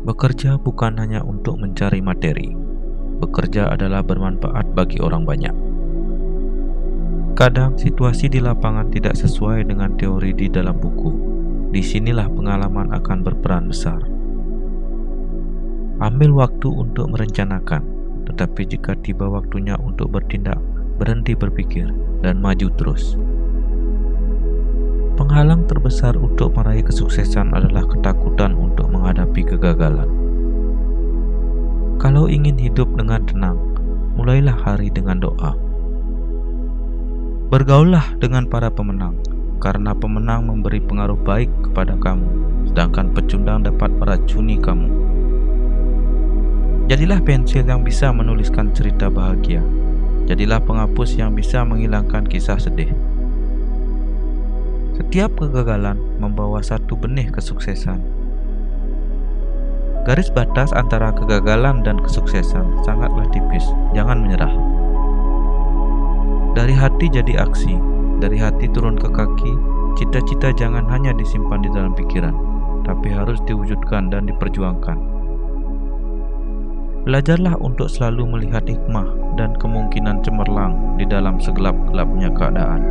Bekerja bukan hanya untuk mencari materi. Bekerja adalah bermanfaat bagi orang banyak. Kadang situasi di lapangan tidak sesuai dengan teori di dalam buku. Disinilah pengalaman akan berperan besar. Ambil waktu untuk merencanakan, tetapi jika tiba waktunya untuk bertindak, berhenti berpikir dan maju terus. Penghalang terbesar untuk meraih kesuksesan adalah ketakutan untuk menghadapi kegagalan. Kalau ingin hidup dengan tenang, mulailah hari dengan doa. Bergaullah dengan para pemenang, karena pemenang memberi pengaruh baik kepada kamu, sedangkan pecundang dapat meracuni kamu. Jadilah pensil yang bisa menuliskan cerita bahagia. Jadilah penghapus yang bisa menghilangkan kisah sedih. Setiap kegagalan membawa satu benih kesuksesan. Garis batas antara kegagalan dan kesuksesan sangatlah tipis. Jangan menyerah. Dari hati jadi aksi, dari hati turun ke kaki. Cita-cita jangan hanya disimpan di dalam pikiran, tapi harus diwujudkan dan diperjuangkan. Belajarlah untuk selalu melihat hikmah dan kemungkinan cemerlang di dalam segelap-gelapnya keadaan.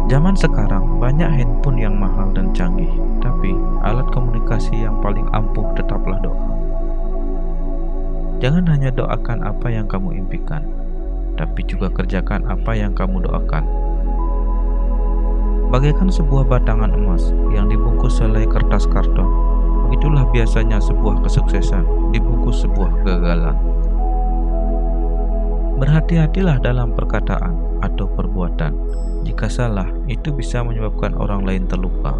Zaman sekarang banyak handphone yang mahal dan canggih, tapi alat komunikasi yang paling ampuh tetaplah doa. Jangan hanya doakan apa yang kamu impikan, tapi juga kerjakan apa yang kamu doakan. Bagaikan sebuah batangan emas yang dibungkus selai kertas karton, begitulah biasanya sebuah kesuksesan dibungkus sebuah kegagalan. Berhati-hatilah dalam perkataan atau perbuatan. Jika salah, itu bisa menyebabkan orang lain terluka.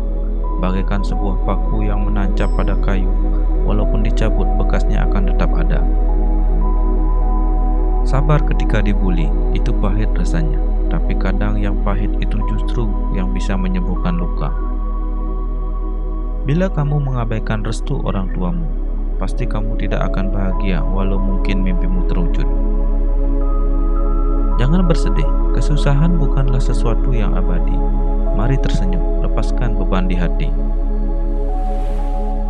Bagaikan sebuah paku yang menancap pada kayu, walaupun dicabut, bekasnya akan tetap ada. Sabar ketika dibuli, itu pahit rasanya. Tapi kadang yang pahit itu justru yang bisa menyembuhkan luka. Bila kamu mengabaikan restu orang tuamu, pasti kamu tidak akan bahagia walau mungkin mimpimu terwujud. Jangan bersedih, kesusahan bukanlah sesuatu yang abadi. Mari tersenyum, lepaskan beban di hati.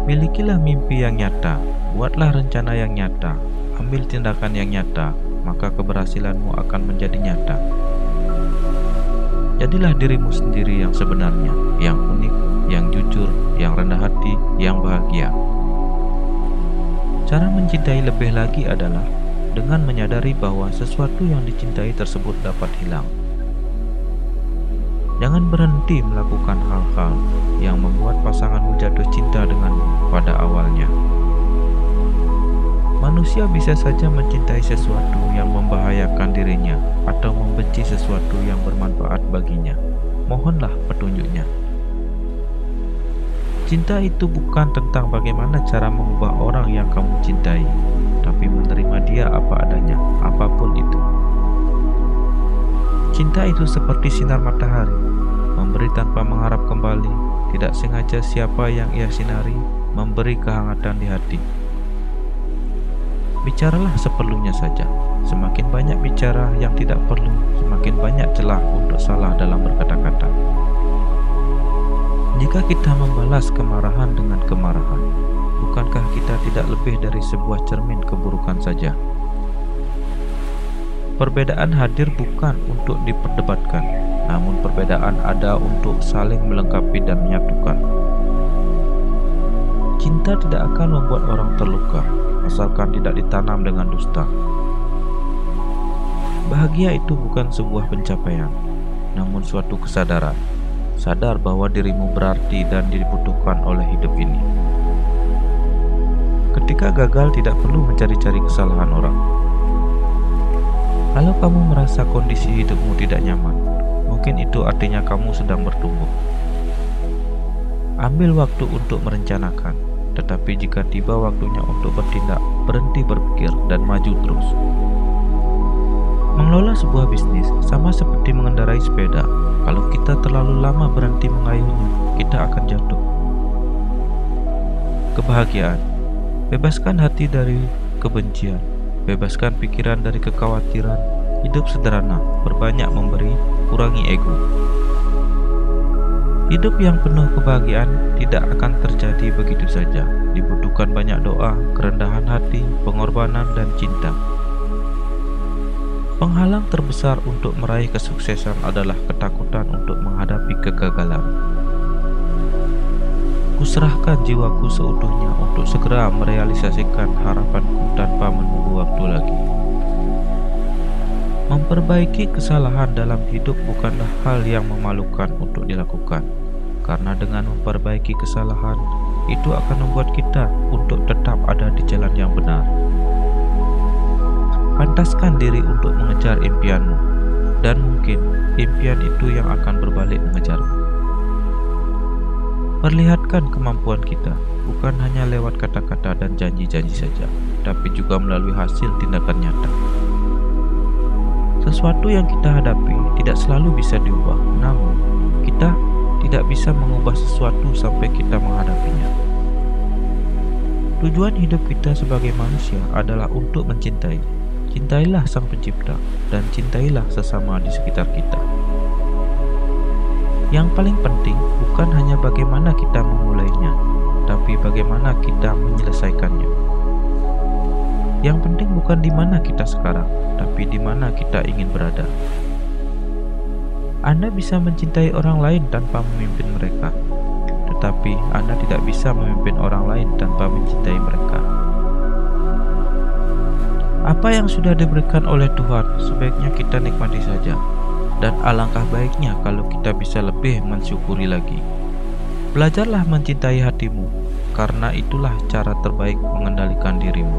Milikilah mimpi yang nyata, buatlah rencana yang nyata, ambil tindakan yang nyata, maka keberhasilanmu akan menjadi nyata. Jadilah dirimu sendiri yang sebenarnya, yang unik, yang jujur, yang rendah hati, yang bahagia. Cara mencintai lebih lagi adalah dengan menyadari bahwa sesuatu yang dicintai tersebut dapat hilang. Jangan berhenti melakukan hal-hal yang membuat pasanganmu jatuh cinta denganmu pada awalnya. Manusia bisa saja mencintai sesuatu yang membahayakan dirinya atau membenci sesuatu yang bermanfaat baginya. Mohonlah petunjuknya. Cinta itu bukan tentang bagaimana cara mengubah orang yang kamu cintai, tapi menerima dia apa adanya, apapun itu. Cinta itu seperti sinar matahari, memberi tanpa mengharap kembali. Tidak sengaja siapa yang ia sinari, memberi kehangatan di hati. Bicaralah seperlunya saja. Semakin banyak bicara yang tidak perlu, semakin banyak celah untuk salah dalam berkata-kata. Jika kita membalas kemarahan dengan kemarahan, bukankah kita tidak lebih dari sebuah cermin keburukan saja? Perbedaan hadir bukan untuk diperdebatkan, namun perbedaan ada untuk saling melengkapi dan menyatukan. Cinta tidak akan membuat orang terluka, asalkan tidak ditanam dengan dusta. Bahagia itu bukan sebuah pencapaian, namun suatu kesadaran. Sadar bahwa dirimu berarti dan dibutuhkan oleh hidup ini. Ketika gagal tidak perlu mencari-cari kesalahan orang. Kalau kamu merasa kondisi hidupmu tidak nyaman, mungkin itu artinya kamu sedang bertumbuh. Ambil waktu untuk merencanakan, tetapi jika tiba waktunya untuk bertindak, berhenti berpikir dan maju terus. Mengelola sebuah bisnis sama seperti mengendarai sepeda. Kalau kita terlalu lama berhenti mengayuhnya, kita akan jatuh. Kebahagiaan. Bebaskan hati dari kebencian. Bebaskan pikiran dari kekhawatiran. Hidup sederhana, berbanyak memberi, kurangi ego. Hidup yang penuh kebahagiaan tidak akan terjadi begitu saja. Dibutuhkan banyak doa, kerendahan hati, pengorbanan, dan cinta. Penghalang terbesar untuk meraih kesuksesan adalah ketakutan untuk menghadapi kegagalan. Kuserahkan jiwaku seutuhnya untuk segera merealisasikan harapanku tanpa menunggu waktu lagi. Memperbaiki kesalahan dalam hidup bukanlah hal yang memalukan untuk dilakukan, karena dengan memperbaiki kesalahan, itu akan membuat kita untuk tetap ada di jalan yang benar. Pantaskan diri untuk mengejar impianmu, dan mungkin impian itu yang akan berbalik mengejarmu. Perlihatkan kemampuan kita, bukan hanya lewat kata-kata dan janji-janji saja, tapi juga melalui hasil tindakan nyata. Sesuatu yang kita hadapi tidak selalu bisa diubah, namun kita tidak bisa mengubah sesuatu sampai kita menghadapinya. Tujuan hidup kita sebagai manusia adalah untuk mencintai. Cintailah Sang Pencipta dan cintailah sesama di sekitar kita. Yang paling penting bukan hanya bagaimana kita memulainya, tapi bagaimana kita menyelesaikannya. Yang penting bukan di mana kita sekarang, tapi di mana kita ingin berada. Anda bisa mencintai orang lain tanpa memimpin mereka, tetapi Anda tidak bisa memimpin orang lain tanpa mencintai mereka. Apa yang sudah diberikan oleh Tuhan sebaiknya kita nikmati saja, dan alangkah baiknya kalau kita bisa lebih mensyukuri lagi. Belajarlah mencintai hatimu, karena itulah cara terbaik mengendalikan dirimu.